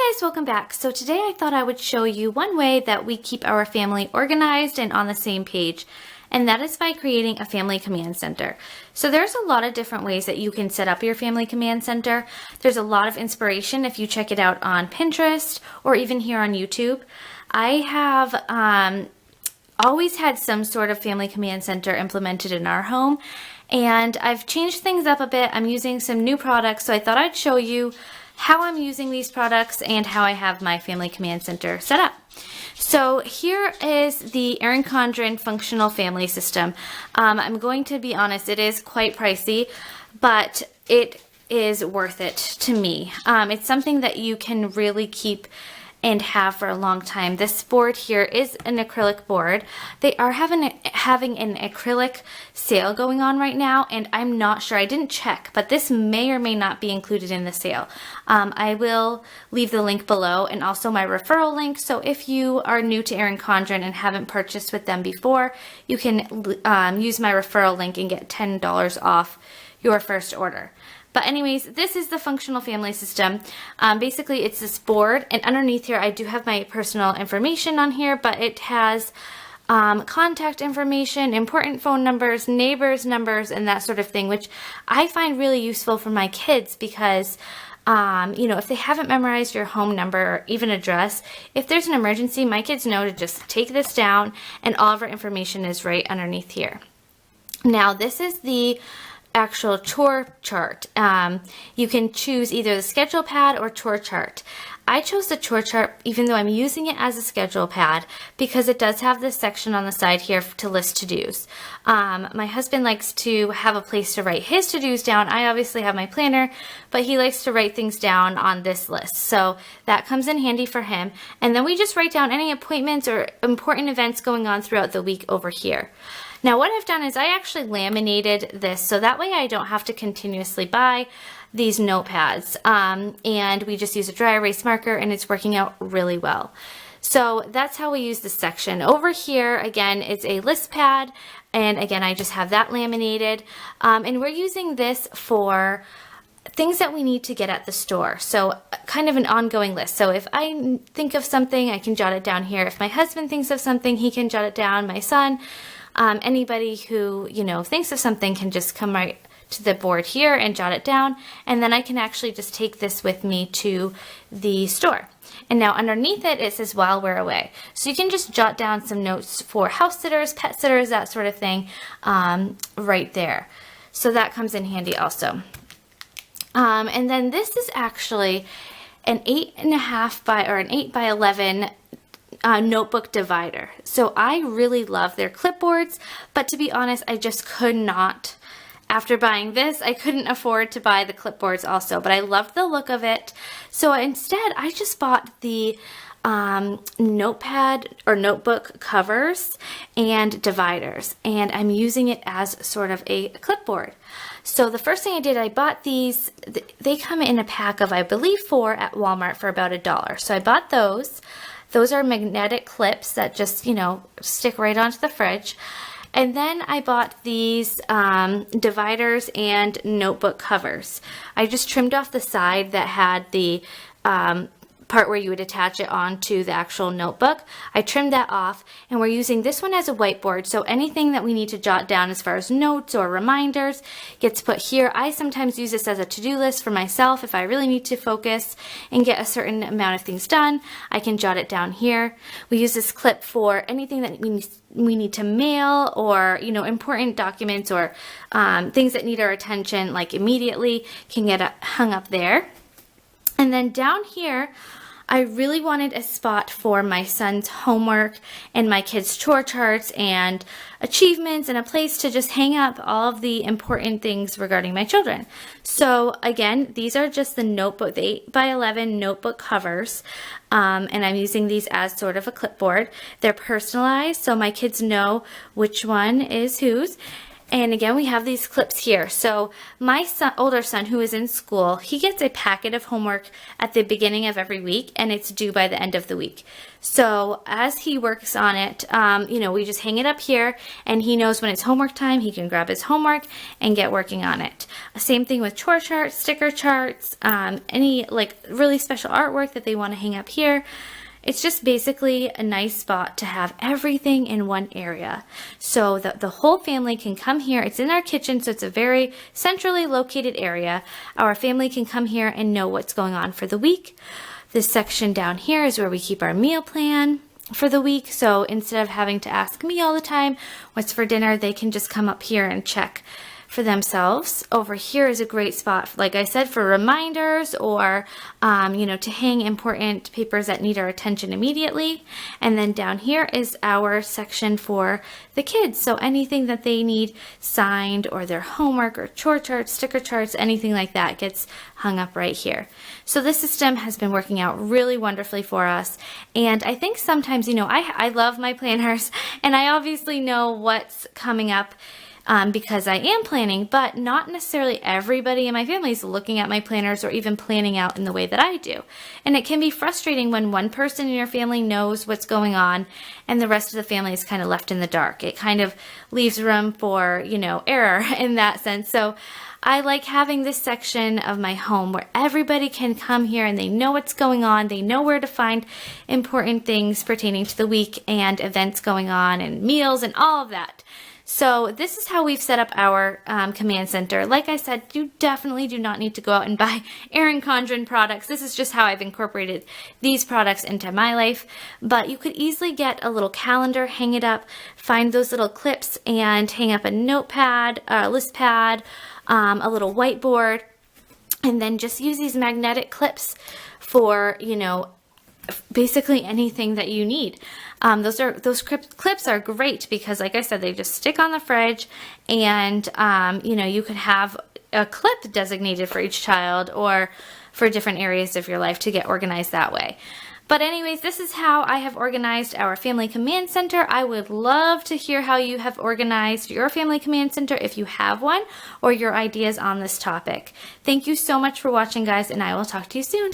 Hi guys, welcome back. So today I thought I would show you one way that we keep our family organized and on the same page, and that is by creating a family command center. So there's a lot of different ways that you can set up your family command center. There's a lot of inspiration if you check it out on Pinterest or even here on YouTube. I have always had some sort of family command center implemented in our home, and I've changed things up a bit. I'm using some new products, so I thought I'd show you how I'm using these products and how I have my family command center set up. So here is the Erin Condren functional family system. I'm going to be honest, it is quite pricey, but it is worth it to me. It's something that you can really keep and have for a long time. This board here is an acrylic board. They are having an acrylic sale going on right now, and I'm not sure, I didn't check, but this may or may not be included in the sale. I will leave the link below and also my referral link, so if you are new to Erin Condren and haven't purchased with them before, you can use my referral link and get $10 off your first order. But anyways, this is the functional family system. Basically, it's this board, and underneath here, I do have my personal information on here, but it has contact information, important phone numbers, neighbors' numbers, and that sort of thing, which I find really useful for my kids because you know, if they haven't memorized your home number or even address, if there's an emergency, my kids know to just take this down, and all of our information is right underneath here. Now, this is the actual chore chart. You can choose either the schedule pad or chore chart. I chose the chore chart even though I'm using it as a schedule pad because it does have this section on the side here to list to-dos. My husband likes to have a place to write his to-dos down. I obviously have my planner, but he likes to write things down on this list. So that comes in handy for him. And then we just write down any appointments or important events going on throughout the week over here. Now what I've done is I actually laminated this so that way I don't have to continuously buy these notepads, and we just use a dry erase marker, and it's working out really well. So that's how we use this section. Over here again it's a list pad, and again I just have that laminated, and we're using this for things that we need to get at the store. So kind of an ongoing list. So if I think of something, I can jot it down here. If my husband thinks of something, he can jot it down. My son, anybody who, you know, thinks of something can just come right to the board here and jot it down, and then I can actually just take this with me to the store. And now underneath it, it says while we're away. So you can just jot down some notes for house sitters, pet sitters, that sort of thing, right there. So that comes in handy also. And then this is actually an 8.5 by, or an 8 by 11 notebook divider. So I really love their clipboards, but to be honest, I just could not, after buying this, I couldn't afford to buy the clipboards also, but I loved the look of it. So instead, I just bought the notepad or notebook covers and dividers, and I'm using it as sort of a clipboard. So the first thing I did, I bought these. They come in a pack of, I believe, 4 at Walmart for about $1. So I bought those. Those are magnetic clips that just, you know, stick right onto the fridge. And then I bought these dividers and notebook covers. I just trimmed off the side that had the part where you would attach it onto the actual notebook. I trimmed that off, and we're using this one as a whiteboard, so anything that we need to jot down as far as notes or reminders gets put here. I sometimes use this as a to-do list for myself. If I really need to focus and get a certain amount of things done, I can jot it down here. We use this clip for anything that we need to mail, or, you know, important documents or things that need our attention like immediately can get hung up there. And then down here, I really wanted a spot for my son's homework and my kids' chore charts and achievements, and a place to just hang up all of the important things regarding my children. So again, these are just the notebook, the 8 by 11 notebook covers, and I'm using these as sort of a clipboard. They're personalized, so my kids know which one is whose. And again, we have these clips here. So my older son, who is in school, he gets a packet of homework at the beginning of every week, and it's due by the end of the week. So as he works on it, we just hang it up here, and he knows when it's homework time, he can grab his homework and get working on it. Same thing with chore charts, sticker charts, any like really special artwork that they want to hang up here. It's just basically a nice spot to have everything in one area so that the whole family can come here. It's in our kitchen, so it's a very centrally located area. Our family can come here and know what's going on for the week. This section down here is where we keep our meal plan for the week. So instead of having to ask me all the time what's for dinner, they can just come up here and check for themselves. Over here is a great spot, like I said, for reminders or, to hang important papers that need our attention immediately. And then down here is our section for the kids. So anything that they need signed or their homework or chore charts, sticker charts, anything like that gets hung up right here. So this system has been working out really wonderfully for us. And I think sometimes, I love my planners and I obviously know what's coming up because I am planning, but not necessarily everybody in my family is looking at my planners or even planning out in the way that I do. And it can be frustrating when one person in your family knows what's going on and the rest of the family is kind of left in the dark. It kind of leaves room for, error in that sense. So I like having this section of my home where everybody can come here and they know what's going on. They know where to find important things pertaining to the week and events going on and meals and all of that. So this is how we've set up our command center. Like I said, you definitely do not need to go out and buy Erin Condren products. This is just how I've incorporated these products into my life. But you could easily get a little calendar, hang it up, find those little clips and hang up a notepad, a list pad, a little whiteboard, and then just use these magnetic clips for, basically anything that you need. Those clips are great because, like I said, they just stick on the fridge, and you could have a clip designated for each child or for different areas of your life to get organized that way. But anyways, this is how I have organized our family command center. I would love to hear how you have organized your family command center if you have one, or your ideas on this topic. Thank you so much for watching, guys, and I will talk to you soon.